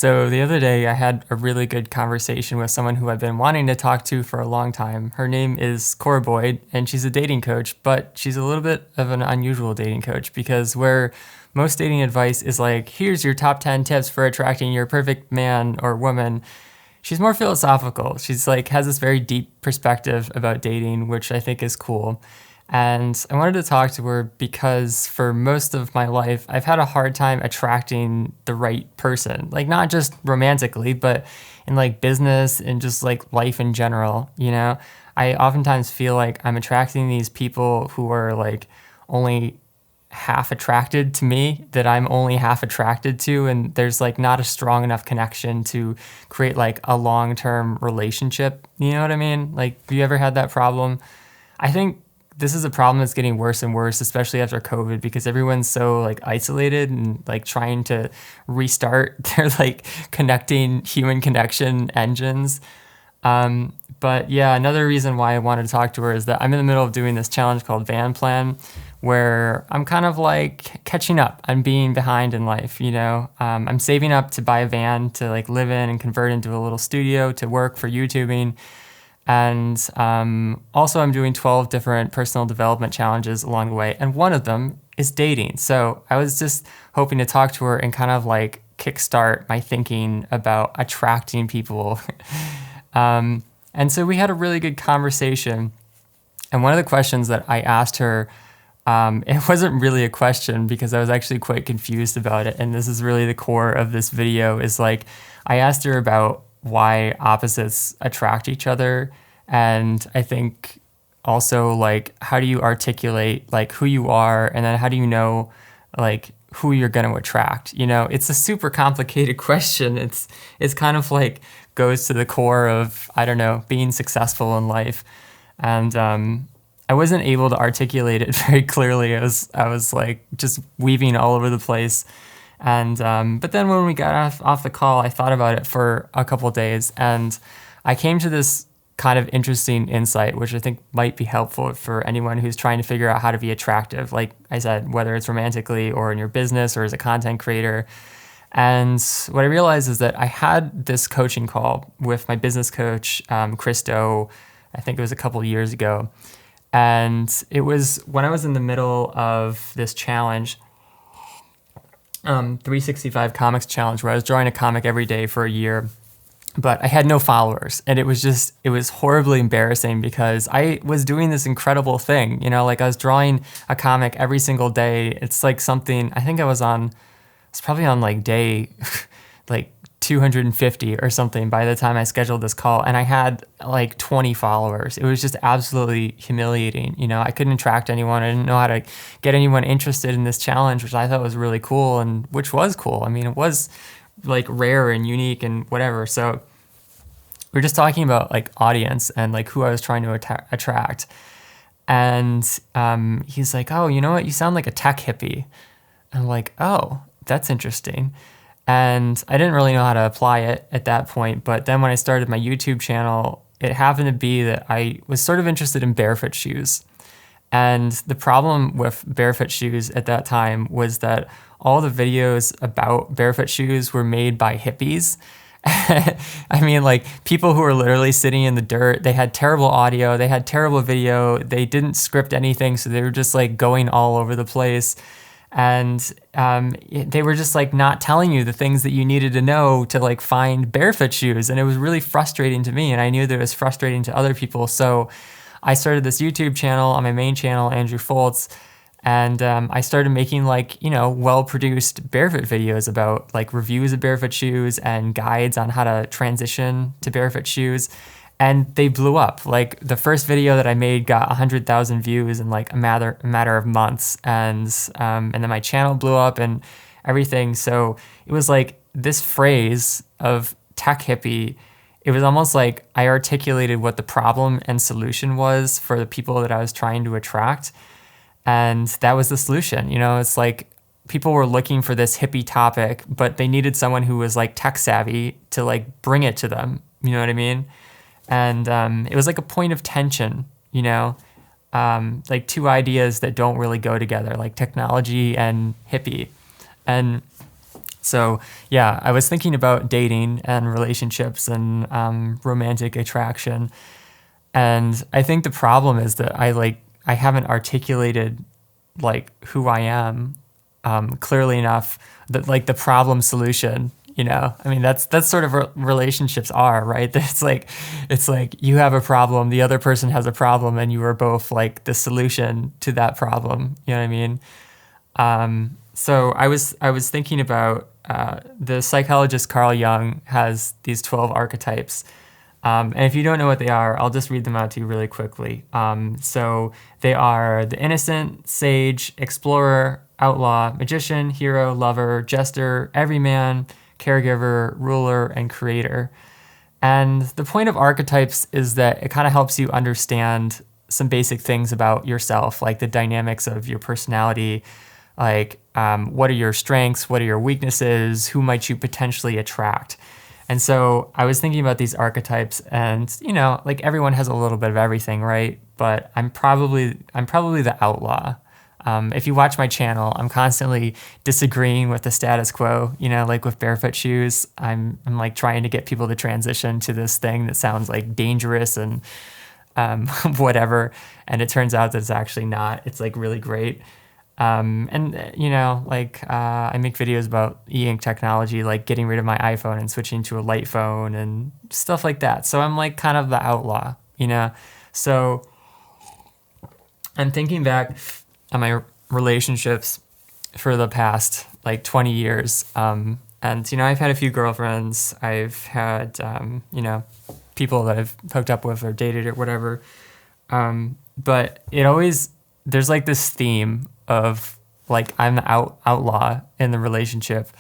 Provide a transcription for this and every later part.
So the other day, I had a really good conversation with someone who I've been wanting to talk to for a long time. Her name is Cora Boyd, and she's a dating coach, but she's a little bit of an unusual dating coach because where most dating advice is like, here's your top 10 tips for attracting your perfect man or woman, she's more philosophical. She's like has this very deep perspective about dating, which I think is cool. And I wanted to talk to her because for most of my life, I've had a hard time attracting the right person. Like not just romantically, but in like business and just like life in general, you know? I oftentimes feel like I'm attracting these people who are like only half attracted to me, that I'm only half attracted to, and there's like not a strong enough connection to create like a long-term relationship. You know what I mean? Like, have you ever had that problem? I think this is a problem that's getting worse and worse, especially after COVID, because everyone's so like isolated and like trying to restart their like connecting human connection engines. But yeah, another reason why I wanted to talk to her is that I'm in the middle of doing this challenge called Van Plan, where I'm kind of like catching up. I'm being behind in life, you know. I'm saving up to buy a van to like live in and convert into a little studio to work for YouTubing. And also, I'm doing 12 different personal development challenges along the way. And one of them is dating. So I was just hoping to talk to her and kind of like kickstart my thinking about attracting people. And so we had a really good conversation. And one of the questions that I asked her, it wasn't really a question because I was actually quite confused about it. And this is really the core of this video is like, I asked her about why opposites attract each other. And I think also like, how do you articulate like who you are? And then how do you know like who you're going to attract? You know, it's a super complicated question. It's kind of like goes to the core of, I don't know, being successful in life. And I wasn't able to articulate it very clearly. I was like just weaving all over the place. And but then when we got off the call, I thought about it for a couple of days, and I came to this kind of interesting insight, which I think might be helpful for anyone who's trying to figure out how to be attractive. Like I said, whether it's romantically or in your business or as a content creator. And what I realized is that I had this coaching call with my business coach, Christo, I think it was a couple of years ago. And it was when I was in the middle of this challenge, 365 comics challenge, where I was drawing a comic every day for a year, but I had no followers. And it was horribly embarrassing because I was doing this incredible thing, you know, like I was drawing a comic every single day. It's like something, I think it's probably on like day like 250 or something by the time I scheduled this call. And I had like 20 followers. It was just absolutely humiliating. You know, I couldn't attract anyone. I didn't know how to get anyone interested in this challenge, which I thought was really cool and which was cool. I mean, it was like rare and unique and whatever. So we're just talking about like audience and like who I was trying to attract. And he's like, oh, you know what? You sound like a tech hippie. I'm like, oh, that's interesting. And I didn't really know how to apply it at that point. But then when I started my YouTube channel, it happened to be that I was sort of interested in barefoot shoes. And the problem with barefoot shoes at that time was that all the videos about barefoot shoes were made by hippies. I mean, like people who were literally sitting in the dirt. They had terrible audio. They had terrible video. They didn't script anything. So they were just like going all over the place. And they were just like not telling you the things that you needed to know to like find barefoot shoes. And it was really frustrating to me. And I knew that it was frustrating to other people. So I started this YouTube channel on my main channel, Andrew Foltz. And I started making like, you know, well-produced barefoot videos about like reviews of barefoot shoes and guides on how to transition to barefoot shoes. And they blew up. Like the first video that I made got 100,000 views in like a matter of months. And then my channel blew up and everything. So it was like this phrase of tech hippie. It was almost like I articulated what the problem and solution was for the people that I was trying to attract. And that was the solution. You know, it's like people were looking for this hippie topic, but they needed someone who was like tech savvy to like bring it to them. You know what I mean? And it was like a point of tension, you know, like two ideas that don't really go together, like technology and hippie. And So yeah, I was thinking about dating and relationships and romantic attraction. And I think the problem is that I haven't articulated like who I am clearly enough, that like the problem solution, you know. I mean, that's sort of what relationships are, right? It's like you have a problem, the other person has a problem, and you are both like the solution to that problem. You know what I mean? So I was thinking about the psychologist Carl Jung has these 12 archetypes. And if you don't know what they are, I'll just read them out to you really quickly. So they are the innocent, sage, explorer, outlaw, magician, hero, lover, jester, everyman, caregiver, ruler, and creator. And the point of archetypes is that it kind of helps you understand some basic things about yourself, like the dynamics of your personality, like what are your strengths, what are your weaknesses, who might you potentially attract. And so I was thinking about these archetypes, and you know, like everyone has a little bit of everything, right? But I'm probably the outlaw. If you watch my channel, I'm constantly disagreeing with the status quo. You know, like with barefoot shoes, I'm like trying to get people to transition to this thing that sounds like dangerous and whatever. And it turns out that it's actually not. It's like really great. And you know, like I make videos about e-ink technology, like getting rid of my iPhone and switching to a light phone and stuff like that. So I'm like kind of the outlaw, you know. So I'm thinking back on my relationships for the past like 20 years. And you know, I've had a few girlfriends. I've had you know, people that I've hooked up with or dated or whatever. But it always, there's like this theme of like I'm the outlaw in the relationship,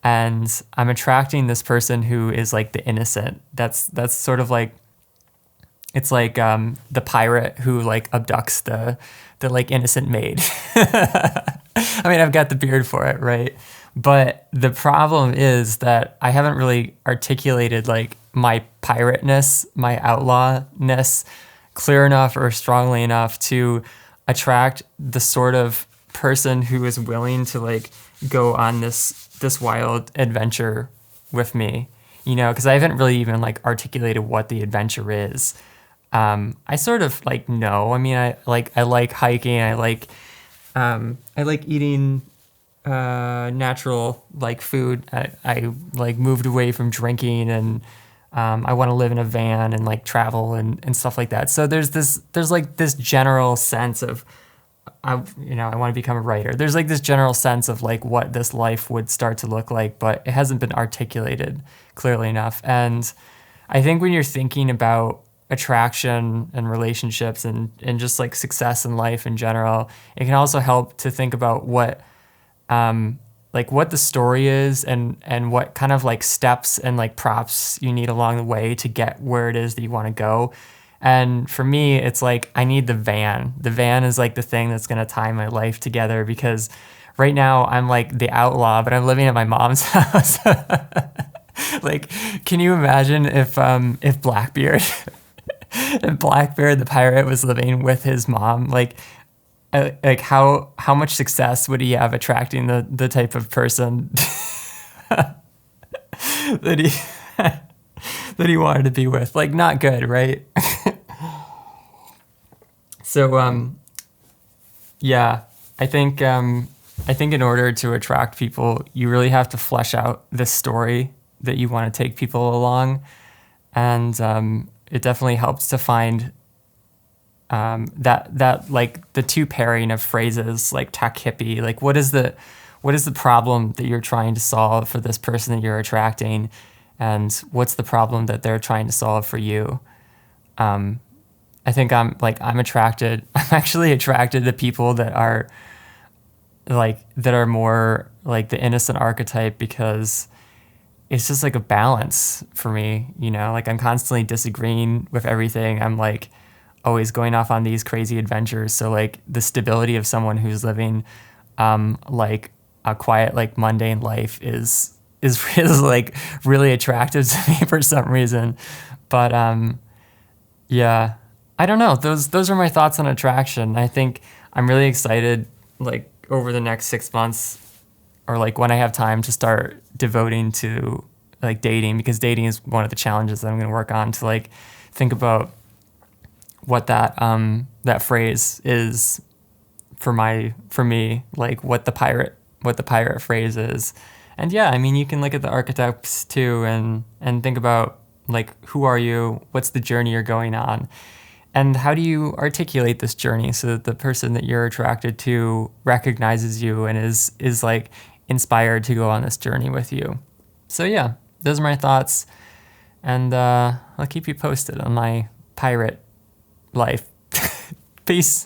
and I'm attracting this person who is like the innocent. That's sort of like, it's like the pirate who like abducts the like innocent maid. I mean, I've got the beard for it, right? But the problem is that I haven't really articulated like my pirateness, my outlawness clear enough or strongly enough to attract the sort of person who is willing to like go on this wild adventure with me, you know, because I haven't really even like articulated what the adventure is. I sort of like know. I mean, I like hiking. I like eating natural like food. I like moved away from drinking, and I want to live in a van and like travel and stuff like that. So there's like this general sense of I want to become a writer. There's like this general sense of like what this life would start to look like, but it hasn't been articulated clearly enough. And I think when you're thinking about attraction and relationships and just like success in life in general, it can also help to think about what the story is and what kind of like steps and like props you need along the way to get where it is that you want to go. And for me, it's like I need the van. The van is like the thing that's going to tie my life together, because right now I'm like the outlaw, but I'm living at my mom's house. Like, can you imagine if Blackbeard if Blackbeard the pirate was living with his mom? Like how much success would he have attracting the type of person that he that he wanted to be with? Like, not good, right? So yeah, I think in order to attract people, you really have to flesh out this story that you want to take people along, and it definitely helps to find that like the two pairing of phrases like tech hippie, like what is the problem that you're trying to solve for this person that you're attracting, and what's the problem that they're trying to solve for you. I think I'm actually attracted to people that are more like the innocent archetype, because it's just like a balance for me, you know, like I'm constantly disagreeing with everything. I'm like always going off on these crazy adventures. So like the stability of someone who's living like a quiet, like mundane life is like really attractive to me for some reason. But yeah, I don't know. Those are my thoughts on attraction. I think I'm really excited, like over the next 6 months, or like when I have time to start devoting to like dating, because dating is one of the challenges that I'm going to work on, to like think about what that phrase is for me, like what the pirate phrase is. And yeah, I mean, you can look at the archetypes too, and think about like, who are you? What's the journey you're going on? And how do you articulate this journey so that the person that you're attracted to recognizes you and is like inspired to go on this journey with you? So yeah, those are my thoughts, and I'll keep you posted on my pirate life. Peace.